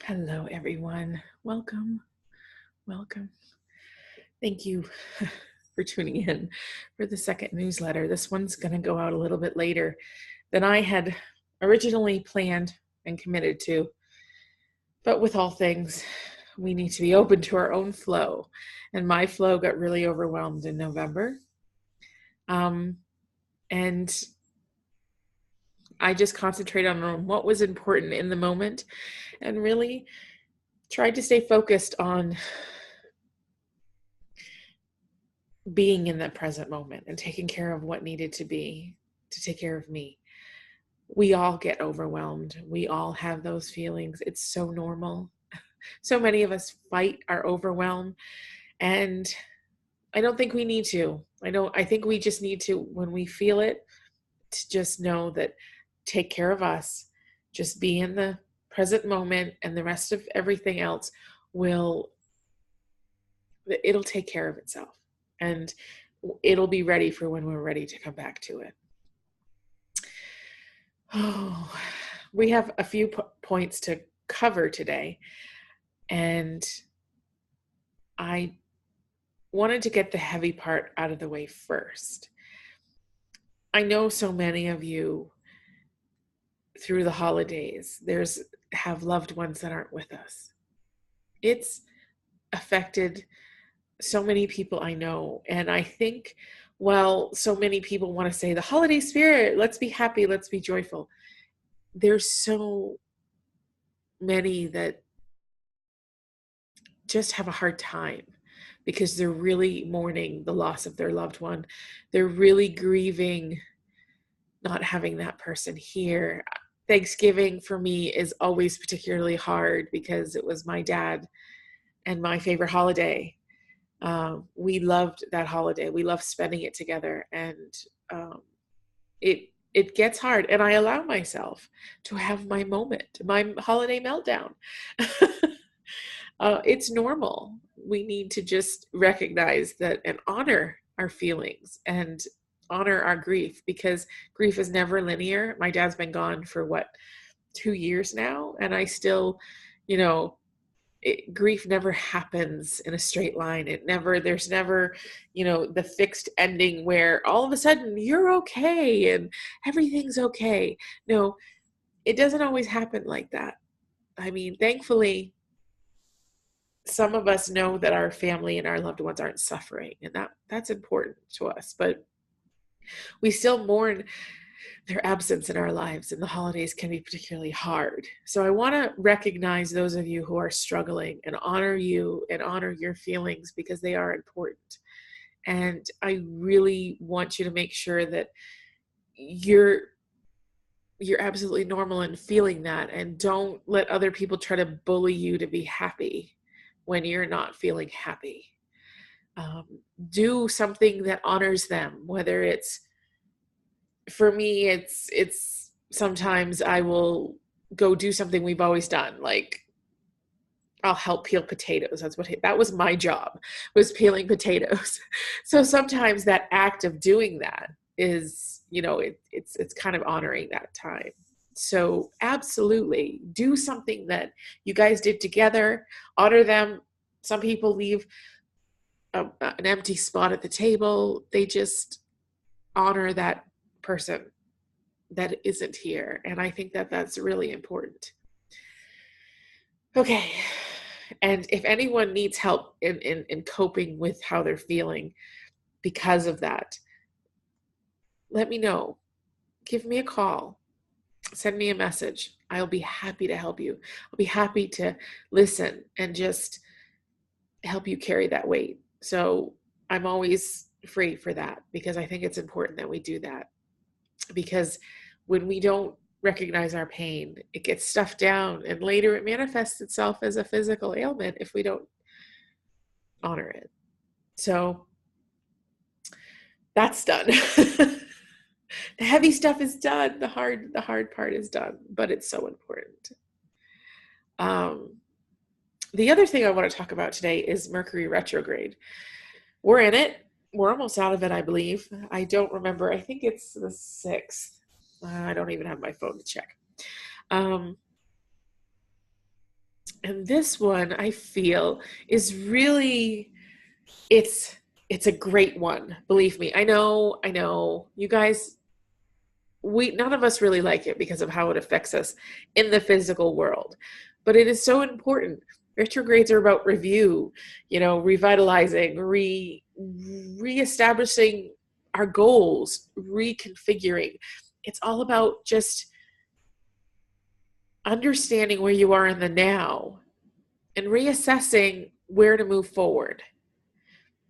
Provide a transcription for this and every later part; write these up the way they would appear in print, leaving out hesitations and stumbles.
Hello, everyone. Welcome. Welcome. Thank you for tuning in for the second newsletter. This one's going to go out a little bit later than I had originally planned and committed to. But with all things, we need to be open to our own flow. And my flow got really overwhelmed in November. And I just concentrated on what was important in the moment and really tried to stay focused on being in that present moment and taking care of what needed to be to take care of me. We all get overwhelmed. We all have those feelings. It's so normal. So many of us fight our overwhelm, and I don't think we need to. I think we just need to, when we feel it, to just know that take care of us, just be in the present moment, and the rest of everything else it'll take care of itself. And it'll be ready for when we're ready to come back to it. Oh, we have a few points to cover today, and I wanted to get the heavy part out of the way first. I know so many of you through the holidays, have loved ones that aren't with us. It's affected so many people I know. And I think, well, so many people want to say the holiday spirit, let's be happy, let's be joyful. There's so many that just have a hard time because they're really mourning the loss of their loved one. They're really grieving not having that person here. Thanksgiving for me is always particularly hard because it was my dad and my favorite holiday. We loved that holiday. We loved spending it together, and it gets hard. And I allow myself to have my moment, my holiday meltdown. It's normal. We need to just recognize that and honor our feelings and honor our grief, because grief is never linear. My dad's been gone for 2 years now, and I still, grief never happens in a straight line. There's never, the fixed ending where all of a sudden you're okay and everything's okay. No, it doesn't always happen like that. I mean, thankfully, some of us know that our family and our loved ones aren't suffering, and that's important to us, but we still mourn their absence in our lives, and the holidays can be particularly hard. So I want to recognize those of you who are struggling and honor you and honor your feelings, because they are important. And I really want you to make sure that you're absolutely normal in feeling that, and don't let other people try to bully you to be happy when you're not feeling happy. Do something that honors them, whether it's, for me, it's sometimes I will go do something we've always done, like I'll help peel potatoes. That was my job, was peeling potatoes. So sometimes that act of doing that is, it's kind of honoring that time. So absolutely do something that you guys did together, honor them. Some people leave an empty spot at the table. They just honor that person that isn't here. And I think that that's really important. Okay. And if anyone needs help in coping with how they're feeling because of that, let me know. Give me a call. Send me a message. I'll be happy to help you. I'll be happy to listen and just help you carry that weight. So I'm always free for that, because I think it's important that we do that. Because when we don't recognize our pain, it gets stuffed down, and later it manifests itself as a physical ailment if we don't honor it. So that's done. The heavy stuff is done. The hard part is done, but it's so important. The other thing I want to talk about today is Mercury retrograde. We're in it. We're almost out of it, I believe. I don't remember. I think it's the 6th. I don't even have my phone to check. And this one, I feel, is really, it's a great one. Believe me. I know. You guys, we none of us really like it because of how it affects us in the physical world. But it is so important. Retrogrades are about review, revitalizing, reestablishing our goals, reconfiguring. It's all about just understanding where you are in the now and reassessing where to move forward.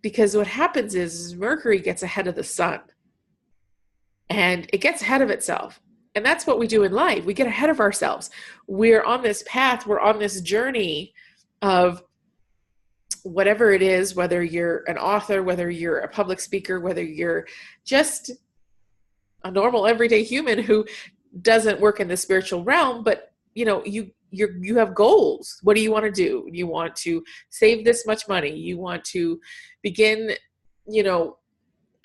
Because what happens is Mercury gets ahead of the sun and it gets ahead of itself. And that's what we do in life. We get ahead of ourselves. We're on this path, we're on this journey of whatever it is, whether you're an author, whether you're a public speaker, whether you're just a normal everyday human who doesn't work in the spiritual realm, but you have goals. What do you want to do? You want to save this much money. You want to begin,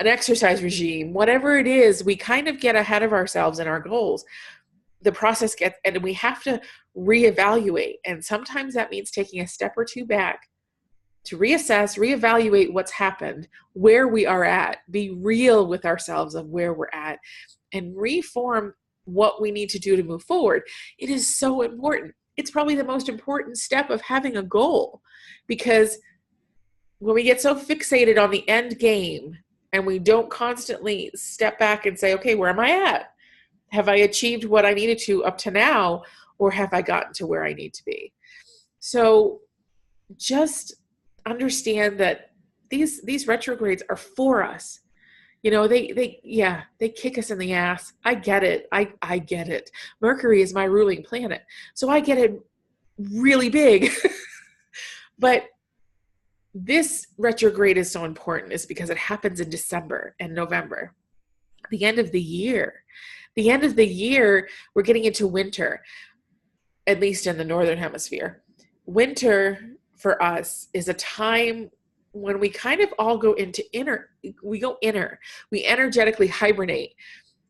an exercise regime, whatever it is. We kind of get ahead of ourselves in our goals. The process gets, and we have to reevaluate. And sometimes that means taking a step or two back to reassess, reevaluate what's happened, where we are at, be real with ourselves of where we're at, and reform what we need to do to move forward. It is so important. It's probably the most important step of having a goal, because when we get so fixated on the end game and we don't constantly step back and say, okay, where am I at? Have I achieved what I needed to up to now, or have I gotten to where I need to be? So just understand that these retrogrades are for us. They kick us in the ass. I get it. I get it. Mercury is my ruling planet, so I get it really big. But this retrograde is so important is because it happens in December and November, the end of the year. The end of the year, we're getting into winter, at least in the Northern Hemisphere. Winter for us is a time when we kind of all go into inner. We energetically hibernate.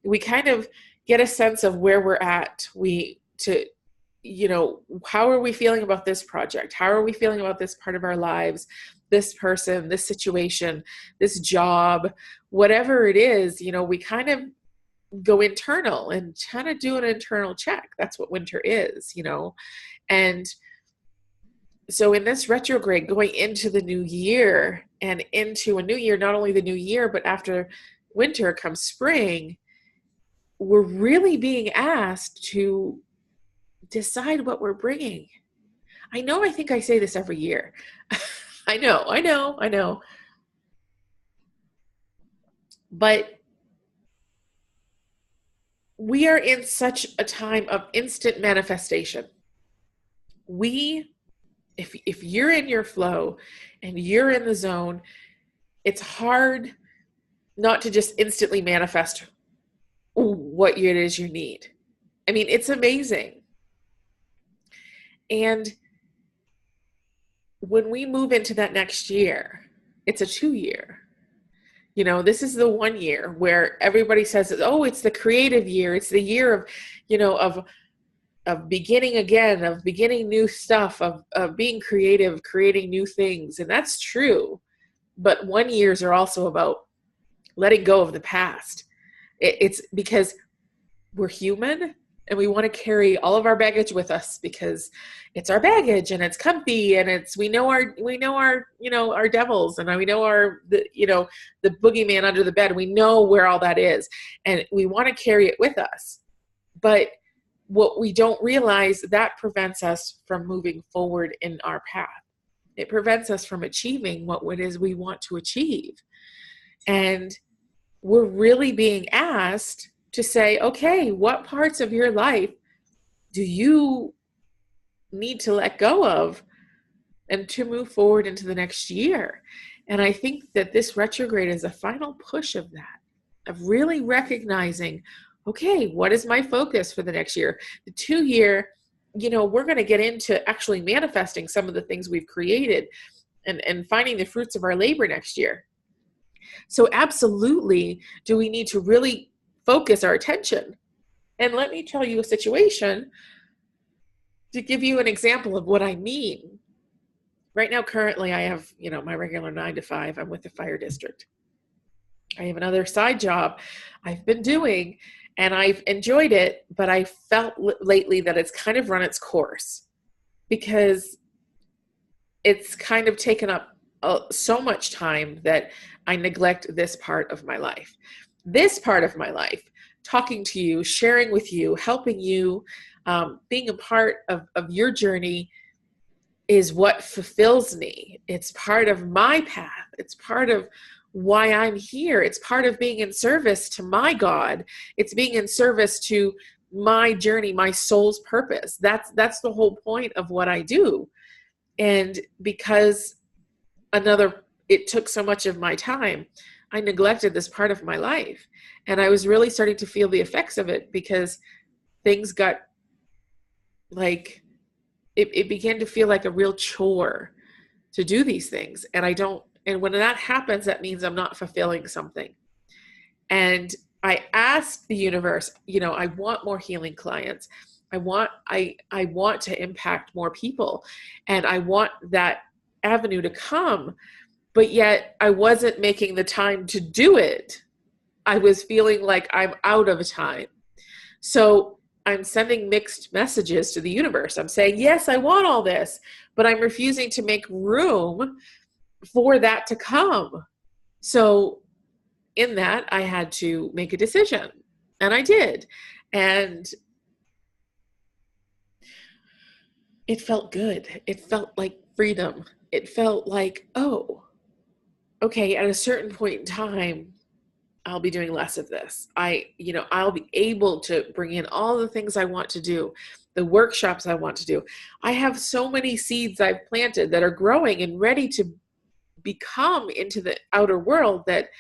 We kind of get a sense of where we're at. How are we feeling about this project? How are we feeling about this part of our lives, this person, this situation, this job, whatever it is, we kind of go internal and kind of do an internal check. That's what winter is, and so in this retrograde going into the new year and into a new year, not only the new year, but after winter comes spring, we're really being asked to decide what we're bringing. I think I say this every year. I know. But we are in such a time of instant manifestation. If you're in your flow and you're in the zone, it's hard not to just instantly manifest what it is you need. I mean, it's amazing. And when we move into that next year, it's a 2-year. This is the 1 year where everybody says, oh, it's the creative year. It's the year of beginning again, of beginning new stuff, of being creative, creating new things. And that's true. But 1 years are also about letting go of the past. It's because we're human and we want to carry all of our baggage with us because it's our baggage and it's comfy and we know our devils, and we know the boogeyman under the bed. We know where all that is and we want to carry it with us. But what we don't realize, that prevents us from moving forward in our path. It prevents us from achieving what it is we want to achieve. And we're really being asked to say, okay, what parts of your life do you need to let go of and to move forward into the next year? And I think that this retrograde is a final push of that, of really recognizing, okay, what is my focus for the next year? The 2-year, we're going to get into actually manifesting some of the things we've created and finding the fruits of our labor next year. So absolutely, do we need to really focus our attention? And let me tell you a situation. To give you an example of what I mean, right now, currently, I have, my regular 9 to 5. I'm with the fire district. I have another side job I've been doing, and I've enjoyed it, but I felt lately that it's kind of run its course because it's kind of taken up so much time that I neglect this part of my life. This part of my life, talking to you, sharing with you, helping you, being a part of your journey is what fulfills me. It's part of my path. It's part of why I'm here. It's part of being in service to my God. It's being in service to my journey, my soul's purpose. That's the whole point of what I do. And because it took so much of my time, I neglected this part of my life. And I was really starting to feel the effects of it because things got like, it began to feel like a real chore to do these things. And when that happens, that means I'm not fulfilling something. And I asked the universe, I want more healing clients. I want to impact more people, and I want that avenue to come, but yet I wasn't making the time to do it. I was feeling like I'm out of time. So I'm sending mixed messages to the universe. I'm saying, yes, I want all this, but I'm refusing to make room for that to come. So in that, I had to make a decision, and I did. And it felt good. It felt like freedom. It felt like, oh, okay, at a certain point in time, I'll be doing less of this. I'll be able to bring in all the things I want to do, the workshops I want to do. I have so many seeds I've planted that are growing and ready to become into the outer world that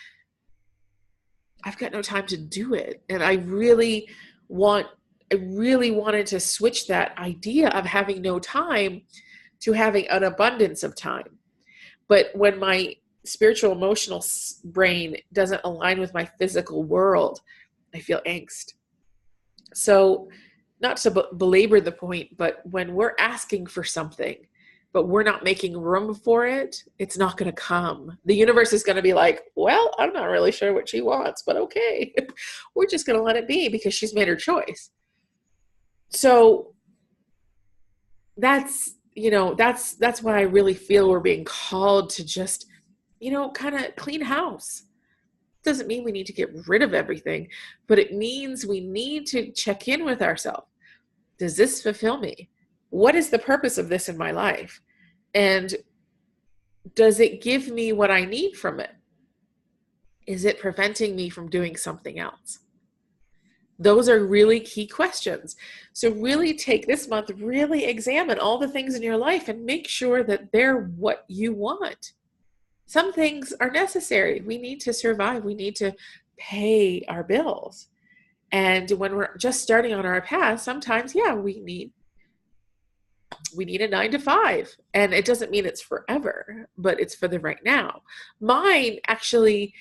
I've got no time to do it. And I really wanted to switch that idea of having no time to having an abundance of time. But when my spiritual emotional brain doesn't align with my physical world, I feel angst. So not to belabor the point, but when we're asking for something, but we're not making room for it, it's not going to come. The universe is going to be like, well, I'm not really sure what she wants, but okay, we're just going to let it be because she's made her choice. So that's why I really feel we're being called to just, kind of clean house. Doesn't mean we need to get rid of everything, but it means we need to check in with ourselves. Does this fulfill me? What is the purpose of this in my life? And does it give me what I need from it? Is it preventing me from doing something else? Those are really key questions. So really take this month, really examine all the things in your life and make sure that they're what you want. Some things are necessary. We need to survive. We need to pay our bills. And when we're just starting on our path, sometimes, we need a 9 to 5. And it doesn't mean it's forever, but it's for the right now. Mine actually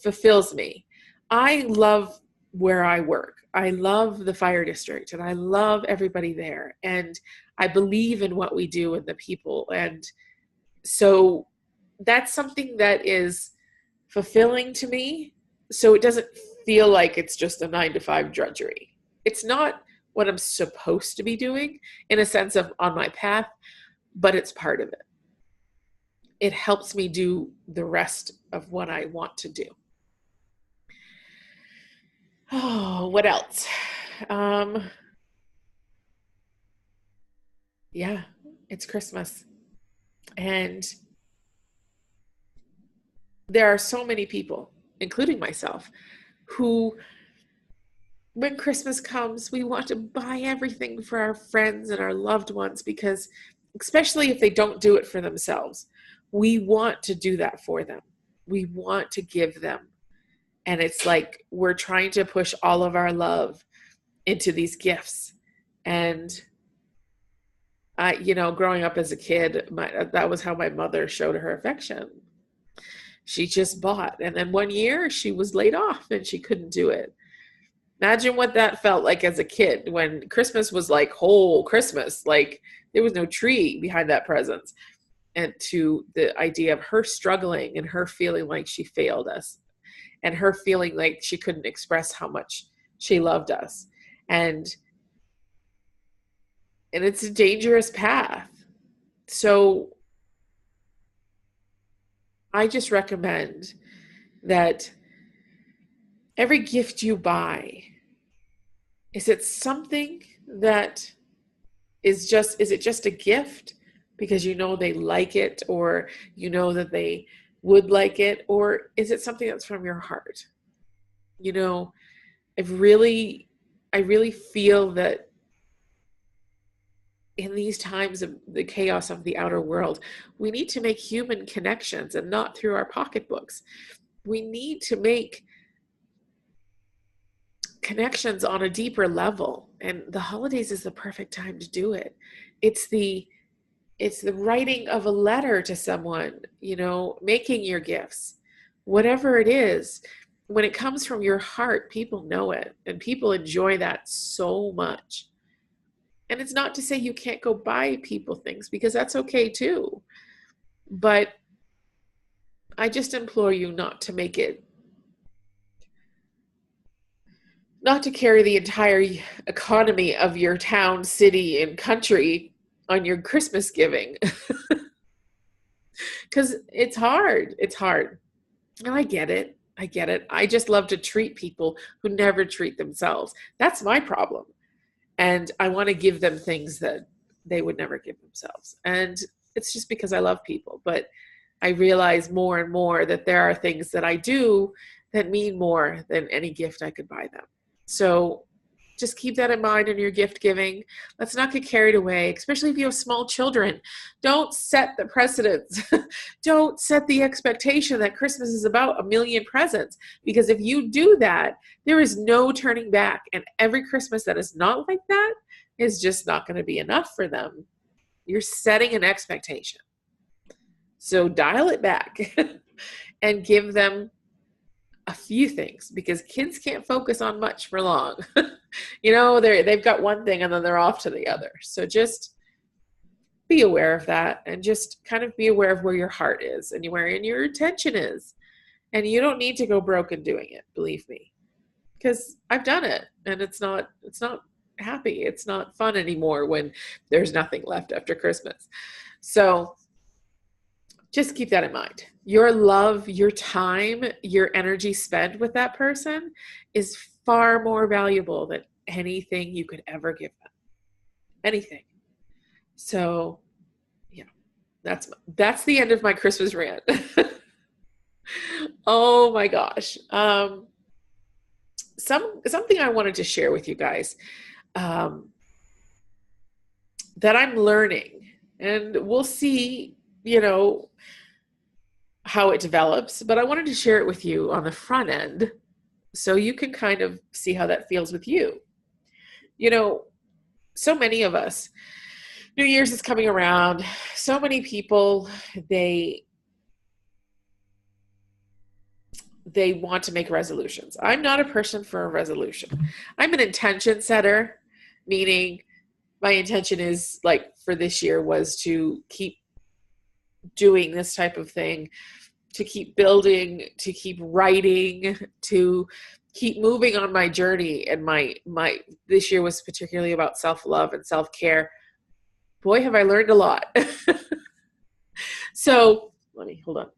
fulfills me. I love where I work. I love the fire district, and I love everybody there. And I believe in what we do and the people. And so that's something that is fulfilling to me. So it doesn't feel like it's just a 9 to 5 drudgery. It's not what I'm supposed to be doing in a sense of on my path, but it's part of it. It helps me do the rest of what I want to do. Oh, what else? It's Christmas. And there are so many people, including myself, who, when Christmas comes, we want to buy everything for our friends and our loved ones because, especially if they don't do it for themselves, we want to do that for them. We want to give them. And it's like we're trying to push all of our love into these gifts. And growing up as a kid, that was how my mother showed her affection. She just bought. And then one year she was laid off and she couldn't do it. Imagine what that felt like as a kid when Christmas was like whole Christmas, like there was no tree behind that presents. And to the idea of her struggling and her feeling like she failed us and her feeling like she couldn't express how much she loved us. And it's a dangerous path. So I just recommend that every gift you buy, is it something that is it just a gift because you know they like it, or you know that they would like it, or is it something that's from your heart? You know, I really feel that in these times of the chaos of the outer world, we need to make human connections and not through our pocketbooks. We need to make connections on a deeper level, and the holidays is the perfect time to do it. It's the writing of a letter to someone, you know, making your gifts, whatever it is. When it comes from your heart, people know it and people enjoy that so much. And it's not to say you can't go buy people things, because that's okay too. But I just implore you not to make it, not to carry the entire economy of your town, city, and country on your Christmas giving. Because it's hard. It's hard. And I get it. I get it. I just love to treat people who never treat themselves. That's my problem. And I want to give them things that they would never give themselves. And it's just because I love people. But I realize more and more that there are things that I do that mean more than any gift I could buy them. So just keep that in mind in your gift giving. Let's not get carried away, especially if you have small children. Don't set the precedence. Don't set the expectation that Christmas is about a million presents, because if you do that, there is no turning back. And every Christmas that is not like that is just not going to be enough for them. You're setting an expectation. So dial it back and give them a few things, because kids can't focus on much for long. You know, they've got one thing and then they're off to the other. So just be aware of that, and just kind of be aware of where your heart is and where your attention is. And you don't need to go broken doing it, believe me, because I've done it, and it's not happy. It's not fun anymore when there's nothing left after Christmas. So just keep that in mind. Your love, your time, your energy spent with that person is far more valuable than anything you could ever give them. Anything. So, yeah, that's the end of my Christmas rant. Oh my gosh. Something I wanted to share with you guys, that I'm learning, and we'll see, you know, how it develops, but I wanted to share it with you on the front end so you can kind of see how that feels with you. You know, so many of us, New Year's is coming around. So many people, they want to make resolutions. I'm not a person for a resolution. I'm an intention setter, meaning my intention is, like, for this year was to keep doing this type of thing, to keep building, to keep writing, to keep moving on my journey. And my this year was particularly about self-love and self-care. Boy, have I learned a lot. So hold on.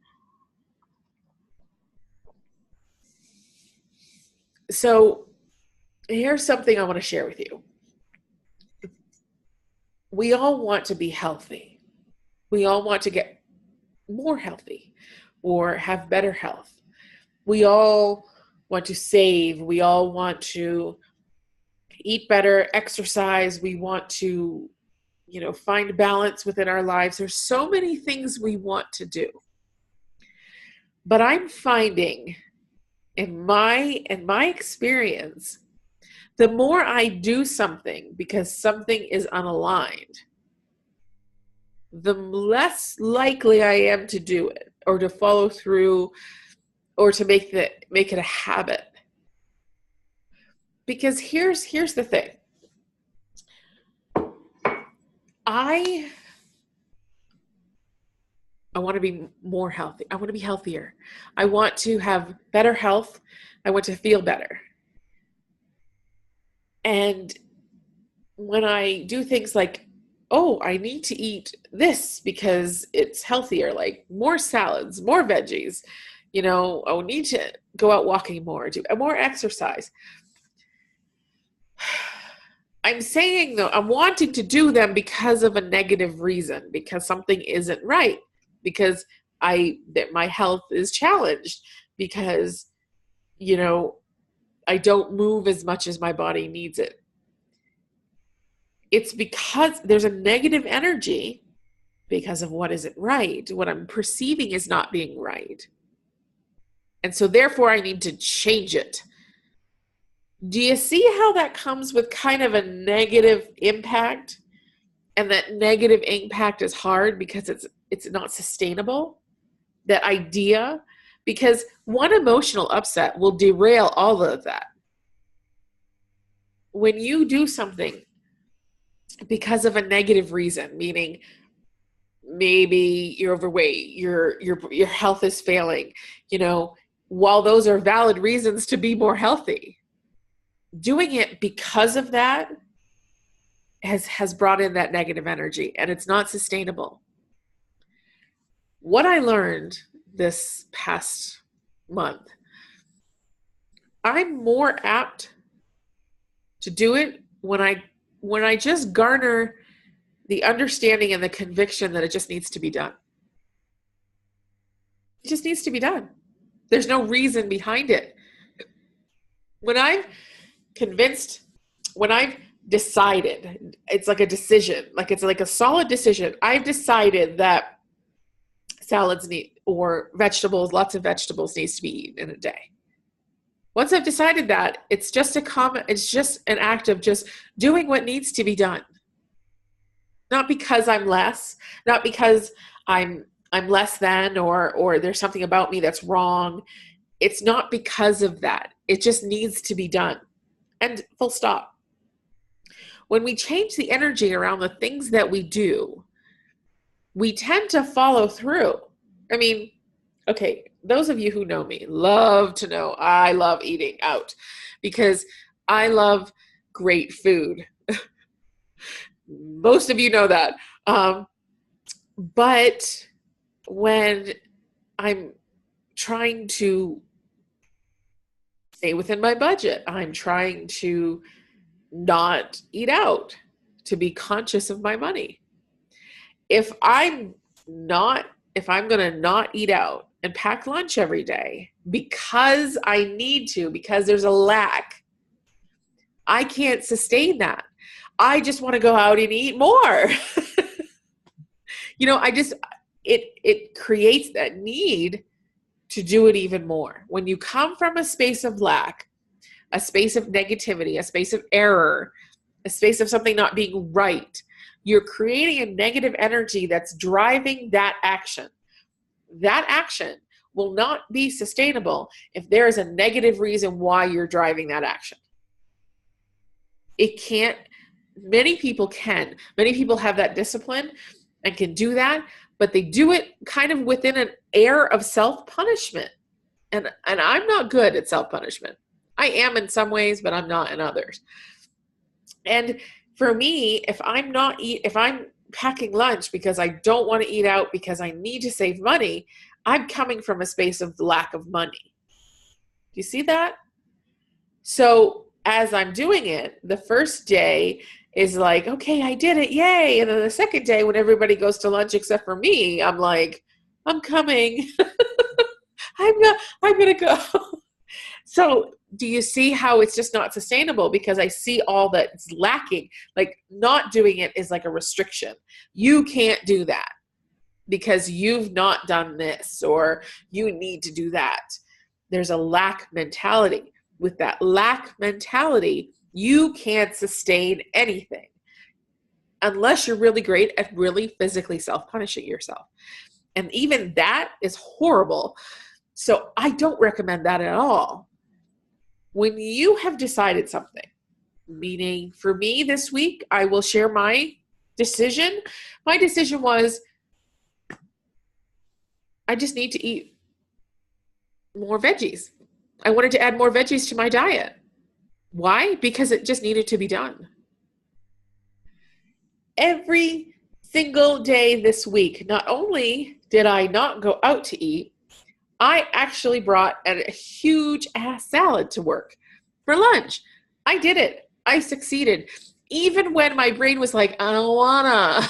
So here's something I want to share with you. We all want to be healthy. We all want to get more healthy or have better health. We all want to save. We all want to eat better, exercise. We want to, you know, find balance within our lives. There's so many things we want to do. But I'm finding in my experience, the more I do something because something is unaligned, the less likely I am to do it or to follow through or to make it a habit. Because here's the thing. I want to be more healthy. I want to be healthier. I want to have better health. I want to feel better. And when I do things like, oh, I need to eat this because it's healthier, like more salads, more veggies, I need to go out walking more, do more exercise. I'm saying though, I'm wanting to do them because of a negative reason, because something isn't right, because that my health is challenged, because, I don't move as much as my body needs it. It's because there's a negative energy because of what isn't right. What I'm perceiving is not being right. And so therefore I need to change it. Do you see how that comes with kind of a negative impact? And that negative impact is hard because it's not sustainable. That idea, because one emotional upset will derail all of that. When you do something because of a negative reason, meaning maybe you're overweight, your health is failing, while those are valid reasons to be more healthy, doing it because of that has brought in that negative energy, and it's not sustainable. What I learned this past month, I'm more apt to do it when I just garner the understanding and the conviction that it just needs to be done. It just needs to be done. There's no reason behind it. When I've decided, it's like a decision, like it's like a solid decision. I've decided that salads or vegetables, lots of vegetables needs to be eaten in a day. Once I've decided that, it's just an act of just doing what needs to be done. Not because I'm less, not because I'm less than, or there's something about me that's wrong. It's not because of that. It just needs to be done. And full stop. When we change the energy around the things that we do, we tend to follow through. I mean, okay, those of you who know me love to know I love eating out because I love great food. Most of you know that. But when I'm trying to stay within my budget, I'm trying to not eat out, to be conscious of my money. If I'm going to not eat out and pack lunch every day because I need to, because there's a lack, I can't sustain that. I just want to go out and eat more. It creates that need to do it even more. When you come from a space of lack, a space of negativity, a space of error, a space of something not being right, you're creating a negative energy that's driving that action. That action will not be sustainable if there is a negative reason why you're driving that action. It can't. Many people can. Many people have that discipline and can do that, but they do it kind of within an air of self-punishment. And I'm not good at self-punishment. I am in some ways, but I'm not in others. And for me, if I'm packing lunch because I don't want to eat out because I need to save money, I'm coming from a space of lack of money. Do you see that? So as I'm doing it, the first day is like, okay, I did it, yay. And then the second day when everybody goes to lunch except for me, I'm like, I'm coming. I'm going to go. So do you see how it's just not sustainable? Because I see all that's lacking. Like not doing it is like a restriction. You can't do that because you've not done this, or you need to do that. There's a lack mentality. With that lack mentality, you can't sustain anything unless you're really great at really physically self-punishing yourself. And even that is horrible. So I don't recommend that at all. When you have decided something, meaning for me this week, I will share my decision. My decision was I just need to eat more veggies. I wanted to add more veggies to my diet. Why? Because it just needed to be done. Every single day this week, not only did I not go out to eat, I actually brought a huge ass salad to work for lunch. I did it. I succeeded. Even when my brain was like, I don't wanna.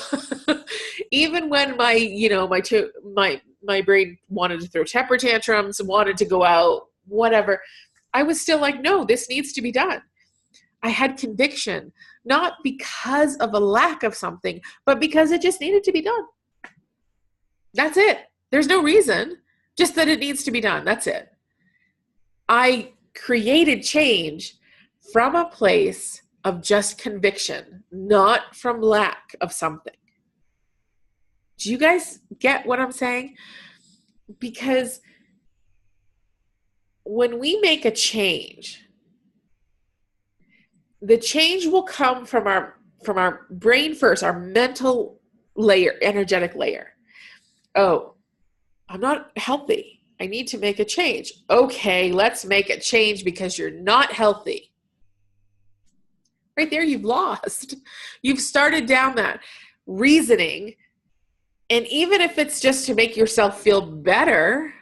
Even when my brain wanted to throw temper tantrums, wanted to go out, whatever, I was still like, no, this needs to be done. I had conviction, not because of a lack of something, but because it just needed to be done. That's it. There's no reason, just that it needs to be done. That's it. I created change from a place of just conviction, not from lack of something. Do you guys get what I'm saying? Because when we make a change, the change will come from our brain first, our mental layer, energetic layer. Oh, I'm not healthy. I need to make a change. Okay, let's make a change because you're not healthy. Right there, you've lost. You've started down that reasoning. And even if it's just to make yourself feel better,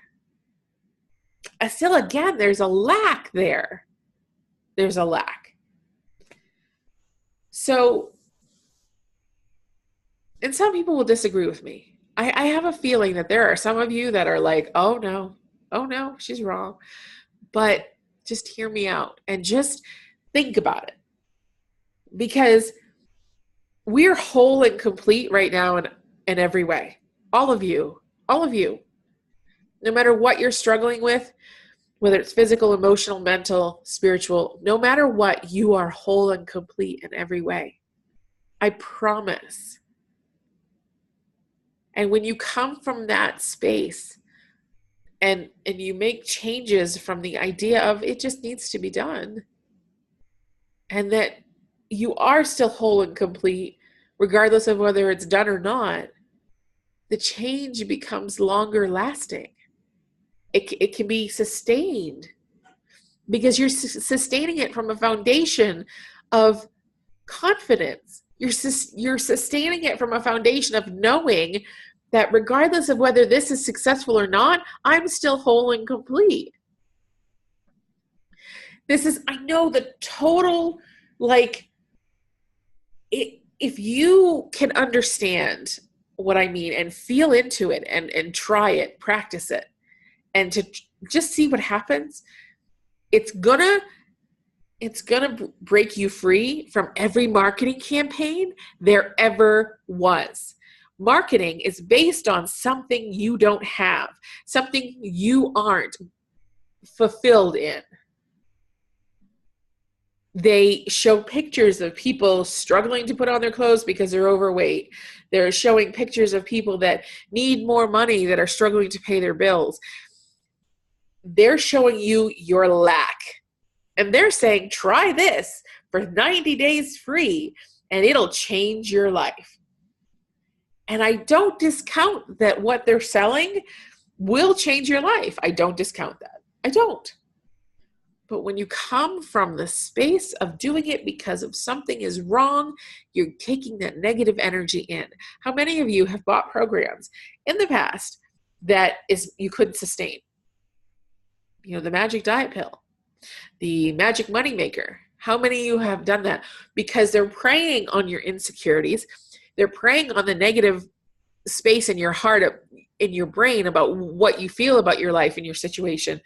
still, again, there's a lack there. There's a lack. So, and some people will disagree with me. I have a feeling that there are some of you that are like, oh no, she's wrong. But just hear me out and just think about it. Because we're whole and complete right now in every way. All of you. No matter what you're struggling with, whether it's physical, emotional, mental, spiritual, no matter what, you are whole and complete in every way. I promise. And when you come from that space and you make changes from the idea of it just needs to be done, and that you are still whole and complete, regardless of whether it's done or not, the change becomes longer lasting. It can be sustained because you're sustaining it from a foundation of confidence. You're sustaining it from a foundation of knowing that regardless of whether this is successful or not, I'm still whole and complete. This is, I know, the total, if you can understand what I mean and feel into it and try it, practice it, and to just see what happens, it's gonna break you free from every marketing campaign there ever was. Marketing is based on something you don't have, something you aren't fulfilled in. They show pictures of people struggling to put on their clothes because they're overweight. They're showing pictures of people that need more money, that are struggling to pay their bills. They're showing you your lack. And they're saying, try this for 90 days free, and it'll change your life. And I don't discount that what they're selling will change your life. I don't discount that. I don't. But when you come from the space of doing it because of something is wrong, you're taking that negative energy in. How many of you have bought programs in the past that you couldn't sustain? The magic diet pill, the magic money maker. How many of you have done that? Because they're preying on your insecurities. They're preying on the negative space in your heart, in your brain about what you feel about your life and your situation.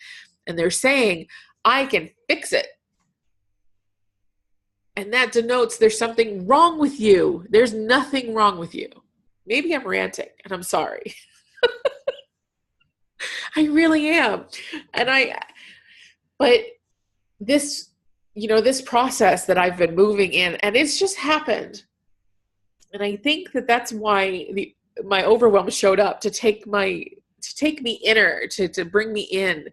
And they're saying, I can fix it. And that denotes there's something wrong with you. There's nothing wrong with you. Maybe I'm ranting, and I'm sorry. I really am. But this, this process that I've been moving in, and it's just happened. And I think that that's why my overwhelm showed up to take me inner, to bring me in,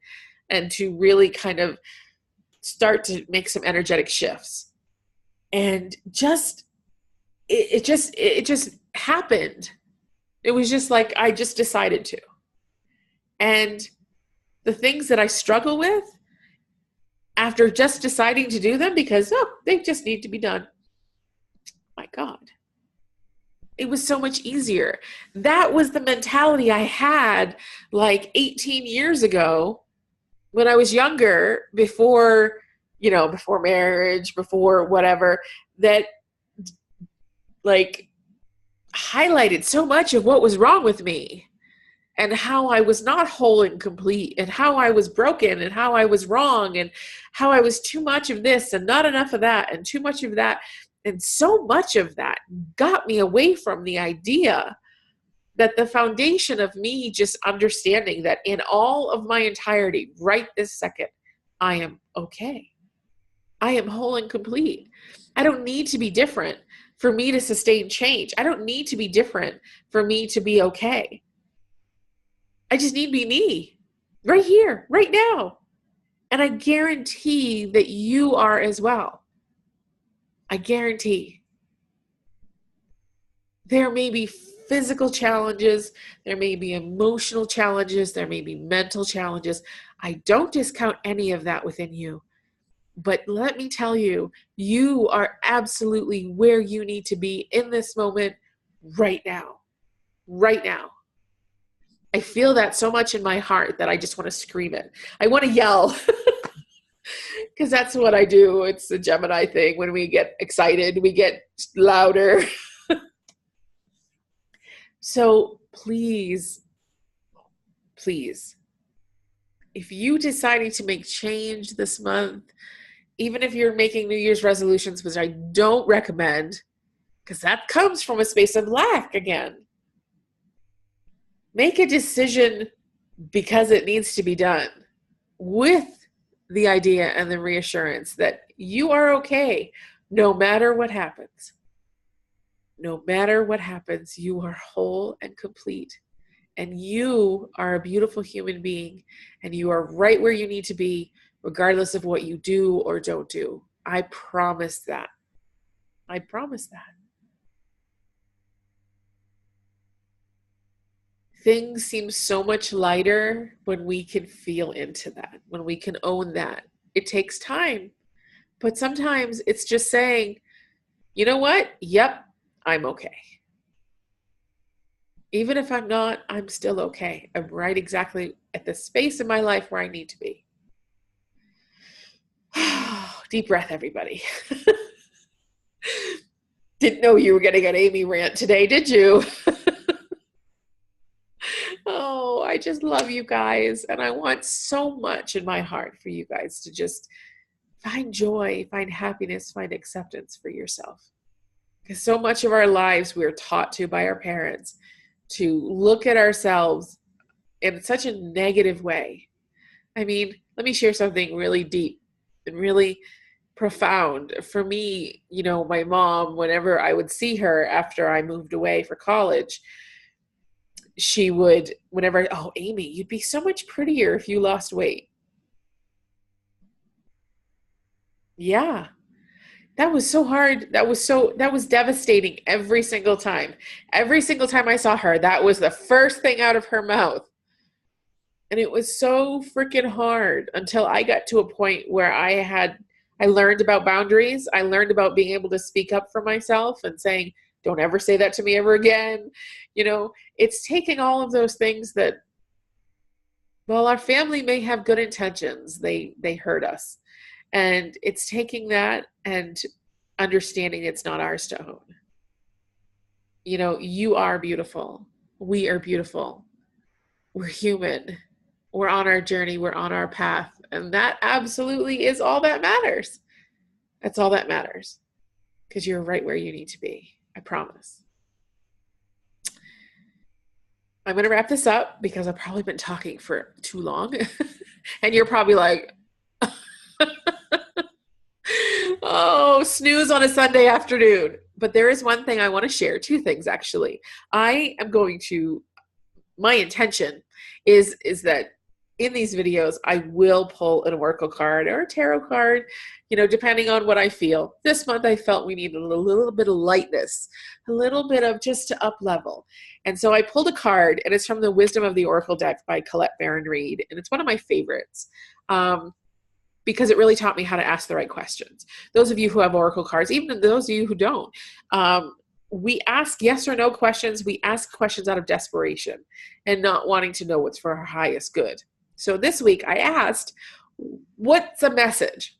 and to really kind of start to make some energetic shifts. And it just happened. It was just like, I just decided to. And the things that I struggle with, after just deciding to do them because, they just need to be done. My God. It was so much easier. That was the mentality I had like 18 years ago when I was younger, before marriage, before whatever, that like highlighted so much of what was wrong with me and how I was not whole and complete and how I was broken and how I was wrong and how I was too much of this and not enough of that and too much of that. And so much of that got me away from the idea that the foundation of me just understanding that in all of my entirety, right this second, I am okay. I am whole and complete. I don't need to be different for me to sustain change. I don't need to be different for me to be okay. I just need to be me right here, right now. And I guarantee that you are as well. I guarantee. There may be physical challenges, there may be emotional challenges, there may be mental challenges. I don't discount any of that within you. But let me tell you, you are absolutely where you need to be in this moment right now. Right now. I feel that so much in my heart that I just want to scream it. I want to yell. Because that's what I do. It's the Gemini thing. When we get excited, we get louder. So please, if you deciding to make change this month, even if you're making New Year's resolutions, which I don't recommend, because that comes from a space of lack again. Make a decision because it needs to be done, with the idea and the reassurance that you are okay no matter what happens. No matter what happens, you are whole and complete. And you are a beautiful human being. And you are right where you need to be, regardless of what you do or don't do. I promise that. I promise that. Things seem so much lighter when we can feel into that, when we can own that. It takes time. But sometimes it's just saying, you know what? Yep, I'm okay. Even if I'm not, I'm still okay. I'm right exactly at the space in my life where I need to be. Deep breath, everybody. Didn't know you were going to get Amy rant today, did you? Oh, I just love you guys. And I want so much in my heart for you guys to just find joy, find happiness, find acceptance for yourself. Because so much of our lives we are taught to by our parents to look at ourselves in such a negative way. I mean, let me share something really deep and really profound. For me, my mom, whenever I would see her after I moved away for college, she would, oh, Amy, you'd be so much prettier if you lost weight. Yeah. That was so hard. That was devastating every single time. Every single time I saw her, that was the first thing out of her mouth. And it was so freaking hard until I got to a point where I learned about boundaries. I learned about being able to speak up for myself and saying, don't ever say that to me ever again. It's taking all of those things that, well, our family may have good intentions. They hurt us. And it's taking that and understanding it's not ours to own. You are beautiful. We are beautiful. We're human. We're on our journey. We're on our path. And that absolutely is all that matters. That's all that matters. Because you're right where you need to be. I promise. I'm going to wrap this up because I've probably been talking for too long. And you're probably like, oh, snooze on a Sunday afternoon. But there is one thing I want to share. Two things, actually. My intention is that in these videos, I will pull an oracle card or a tarot card, depending on what I feel. This month I felt we needed a little bit of lightness, a little bit of just to up level. And so I pulled a card, and it's from the Wisdom of the Oracle deck by Collette Baron-Reid. And it's one of my favorites because it really taught me how to ask the right questions. Those of you who have oracle cards, even those of you who don't, we ask yes or no questions. We ask questions out of desperation and not wanting to know what's for our highest good. So this week I asked, what's a message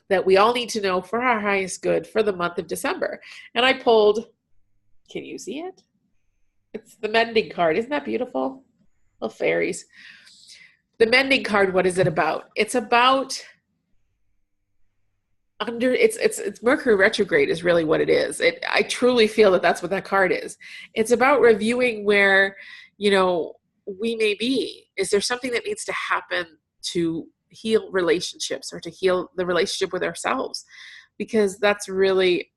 that we all need to know for our highest good for the month of December? And I pulled, can you see it? It's the mending card. Isn't that beautiful? Little fairies. The mending card, what is it about? It's about it's Mercury retrograde is really what it is. I truly feel that that's what that card is. It's about reviewing where, we may be. Is there something that needs to happen to heal relationships or to heal the relationship with ourselves? Because that's really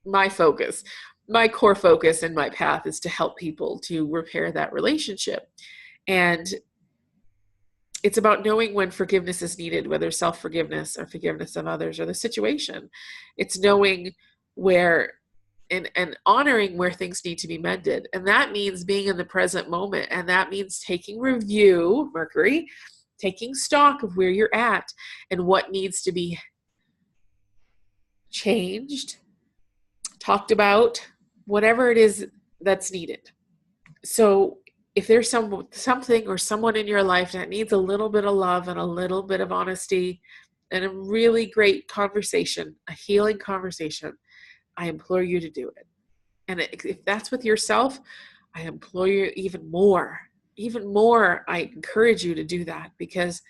my focus. My core focus in my path is to help people to repair that relationship. And it's about knowing when forgiveness is needed, whether self-forgiveness or forgiveness of others or the situation. It's knowing where and honoring where things need to be mended. And that means being in the present moment. And that means taking review, Mercury, taking stock of where you're at and what needs to be changed, talked about, whatever it is that's needed. So if there's something or someone in your life that needs a little bit of love and a little bit of honesty and a really great conversation, a healing conversation, I implore you to do it. And if that's with yourself, I implore you even more, I encourage you to do that, because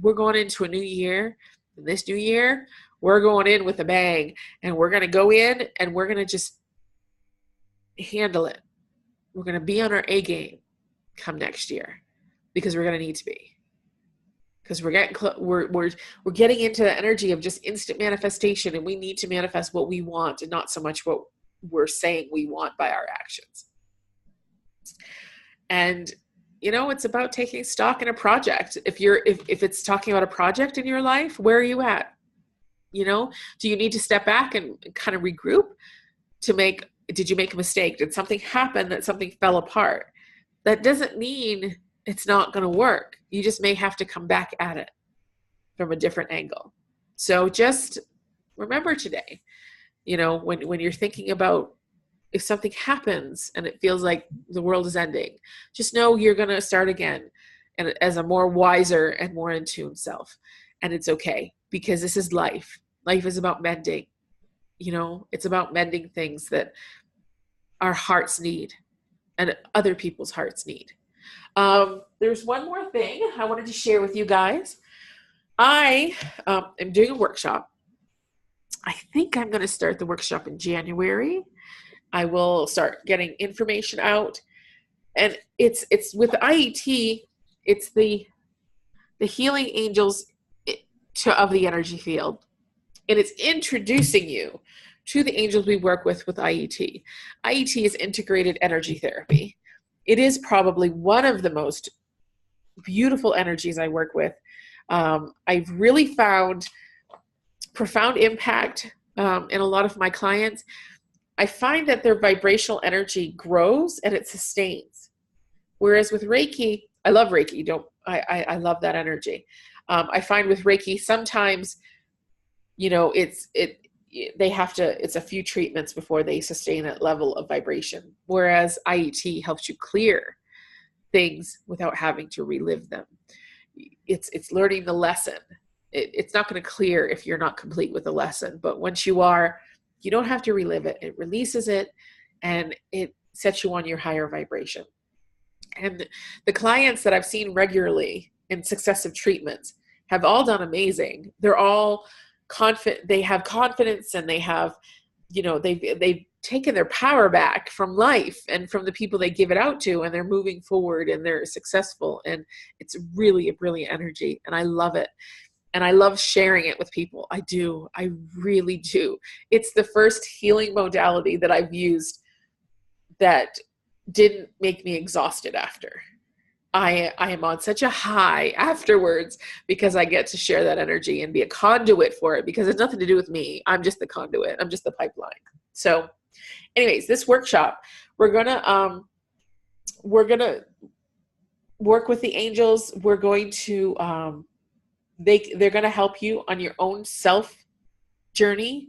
we're going into a new year. And this new year, we're going in with a bang, and we're going to go in and we're going to just handle it. We're going to be on our A game come next year, because we're going to need to be. Because we're getting into the energy of just instant manifestation, and we need to manifest what we want and not so much what we're saying we want by our actions. And it's about taking stock in a project. If it's talking about a project in your life, where are you at? Do you need to step back and kind of regroup did you make a mistake? Did something happen that something fell apart? That doesn't mean it's not going to work. You just may have to come back at it from a different angle. So just remember today, when you're thinking about if something happens and it feels like the world is ending, just know you're going to start again, and as a more wiser and more in tune self. And it's okay, because this is life. Life is about mending. It's about mending things that our hearts need and other people's hearts need. There's one more thing I wanted to share with you guys. I am doing a workshop. I think I'm going to start the workshop in January. I will start getting information out, and it's with IET. It's the healing angels of the energy field, and it's introducing you to the angels we work with IET. IET is integrated energy therapy. It is probably one of the most beautiful energies I work with. I've really found profound impact in a lot of my clients. I find that their vibrational energy grows and it sustains. Whereas with Reiki, I love Reiki. I love that energy. I find with Reiki sometimes, it's a few treatments before they sustain that level of vibration. Whereas IET helps you clear things without having to relive them. It's learning the lesson. It's not going to clear if you're not complete with the lesson. But once you are, you don't have to relive it. It releases it, and it sets you on your higher vibration. And the clients that I've seen regularly in successive treatments have all done amazing. They're all confident. They have confidence, and they have, they've taken their power back from life and from the people they give it out to, and they're moving forward and they're successful. And it's really a brilliant energy, and I love it. And I love sharing it with people. I do. I really do. It's the first healing modality that I've used that didn't make me exhausted after. I am on such a high afterwards because I get to share that energy and be a conduit for it, because it's nothing to do with me. I'm just the conduit. I'm just the pipeline. So anyways, this workshop, we're gonna work with the angels. We're going to they're going to help you on your own self journey,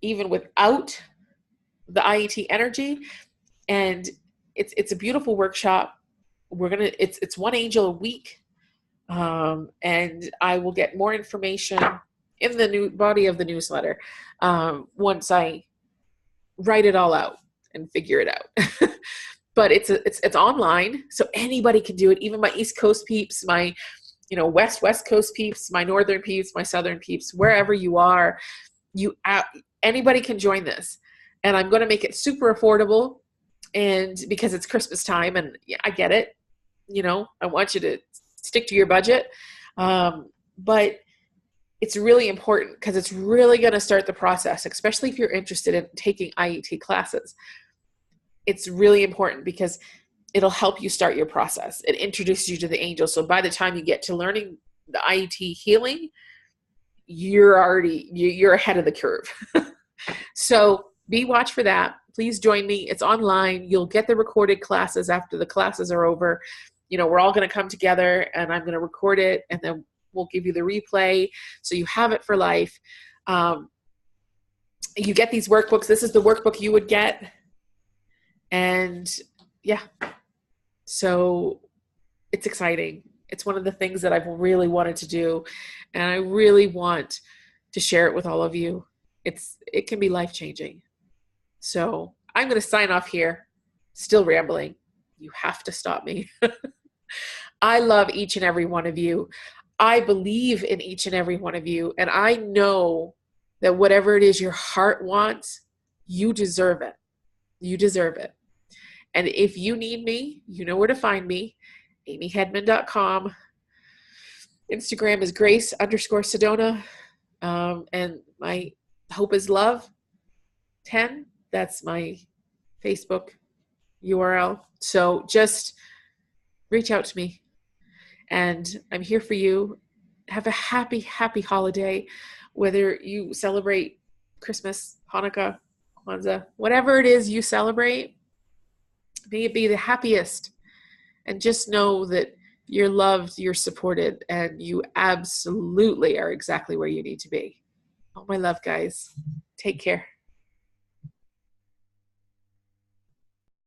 even without the IET energy. And it's a beautiful workshop. It's one angel a week, and I will get more information in the new body of the newsletter once I write it all out and figure it out. But it's online, so anybody can do it. Even my East Coast peeps, my West Coast peeps, my Northern peeps, my Southern peeps, wherever you are, anybody can join this. And I'm going to make it super affordable, and because it's Christmas time, and I get it. I want you to stick to your budget, but it's really important because it's really going to start the process, especially if you're interested in taking IET classes. It's really important because it'll help you start your process. It introduces you to the angels. So by the time you get to learning the IET healing, you're ahead of the curve. So be watch for that. Please join me. It's online. You'll get the recorded classes after the classes are over. We're all going to come together, and I'm going to record it, and then we'll give you the replay so you have it for life. You get these workbooks. This is the workbook you would get. And yeah, so it's exciting. It's one of the things that I've really wanted to do, and I really want to share it with all of you. It can be life-changing. So I'm going to sign off here, still rambling. You have to stop me. I love each and every one of you. I believe in each and every one of you, and I know that whatever it is your heart wants, you deserve it. You deserve it. And if you need me, you know where to find me. amyhedman.com. Instagram is Grace_Sedona. And my Hope is Love 10. That's my Facebook URL. So just reach out to me. And I'm here for you. Have a happy, happy holiday. Whether you celebrate Christmas, Hanukkah, Kwanzaa, whatever it is you celebrate, may it be the happiest. And just know that you're loved, you're supported, and you absolutely are exactly where you need to be. All my love, guys. Take care.